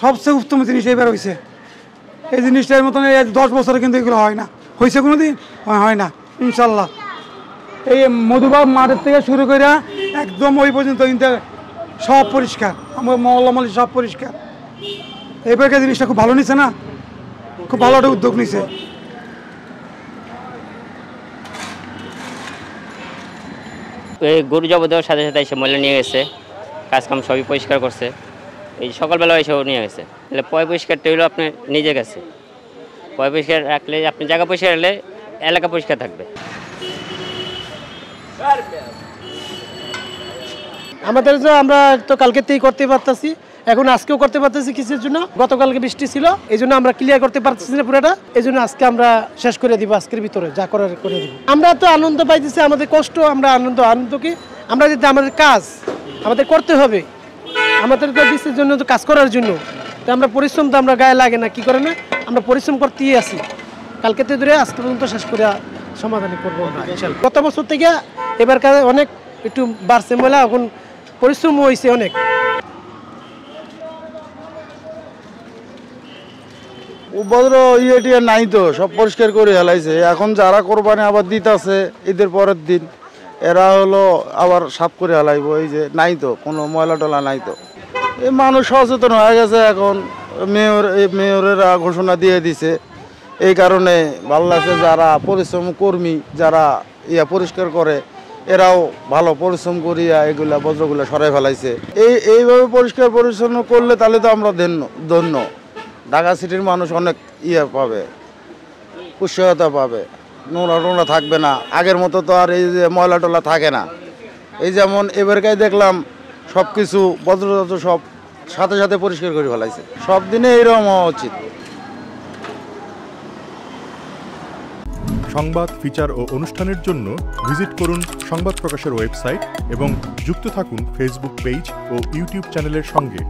সবচেয়ে উত্তম জিনিস এবার হয়েছে। এই জিনিসটার মতন 10 বছরে কিন্তু এগুলো হয় না। হয়েছে কোনো দিন? হয় না ইনশাল্লাহ। এই মধুবাগ মাঠের থেকে শুরু করে একদম ওই পর্যন্ত কিন্তু সব পরিষ্কার, আমার মহল্লা সব পরিষ্কার। এবারকার জিনিসটা খুব ভালো নিছে না, খুব ভালো একটা উদ্যোগ নিছে। এই গরু জব দেওয়ার সাথে সাথে এসে ময়লা নিয়ে গেছে, কাজকাম সবই পরিষ্কার করছে। এই সকালবেলা এসেও নিয়ে গেছে। তাহলে পয় পরিষ্কারটা হলো আপনি নিজে গেছে, পয় পরিষ্কার রাখলে আপনি জায়গা পরিষ্কার রাখলে এলাকা পরিষ্কার থাকবে। আমাদের যে আমরা তো কালকেতেই করতে পারতেছি, এখন আজকেও করতে পারতেছি কিছুর জন্য। গতকালকে বৃষ্টি ছিল, এই জন্য আমরা ক্লিয়ার করতে পারতেছি না পুরোটা, এই জন্য আজকে আমরা শেষ করে দিব, আজকের ভিতরে যা করার করে দিব। আমরা তো আনন্দ পাইতেছি, আমাদের কষ্ট আমরা আনন্দ কি আমরা যদি আমাদের কাজ আমাদের করতে হবে, আমাদের দেশের জন্য তো কাজ করার জন্য, তো আমরা পরিশ্রম তো আমরা গায়ে লাগে না, কি করে না আমরা পরিশ্রম করতেই আসি। কালকেতে ধরে আজকে পর্যন্ত শেষ করে সমাধান করবো আমরা ইনশাআল্লাহ। গত বছর থেকে এবার অনেক একটু বাড়ছে ময়লা, এখন পরিশ্রম হয়েছে অনেক। উপদ্র ইয়ে নাই তো, সব পরিষ্কার করে হেলাইছে। এখন যারা কোরবানি আবার দিতেছে ঈদের পরের দিন, এরা হলো আবার সাফ করে হেলাইব। এই যে নাই তো কোনো ময়লা টলা নাই তো। এই মানুষ সচেতন হয়ে গেছে এখন, মেয়রেরা ঘোষণা দিয়ে দিছে। এই কারণে ভালো লাগছে, যারা পরিশ্রম কর্মী যারা পরিষ্কার করে এরাও ভালো পরিশ্রম করিয়া এগুলা বজ্রগুলো সরাই ফেলাইছে। এইভাবে পরিষ্কার পরিচ্ছন্ন করলে তাহলে তো আমরা ধন্য। ঢাকা সিটির মানুষ অনেক পাবে, উৎসাহতা পাবে, নোংরা থাকবে না। আগের মতো তো আর এই যে ময়লা টলা থাকে না। এই যেমন এবারকাই দেখলাম সব কিছু বজ্র সব সাথে সাথে পরিষ্কার করে ফেলাইছে। সব দিনে এইরকম হওয়া উচিত। সংবাদ, ফিচার ও অনুষ্ঠানের জন্য ভিজিট করুন সংবাদ প্রকাশের ওয়েবসাইট এবং যুক্ত থাকুন ফেসবুক পেজ ও ইউটিউব চ্যানেলের সঙ্গে।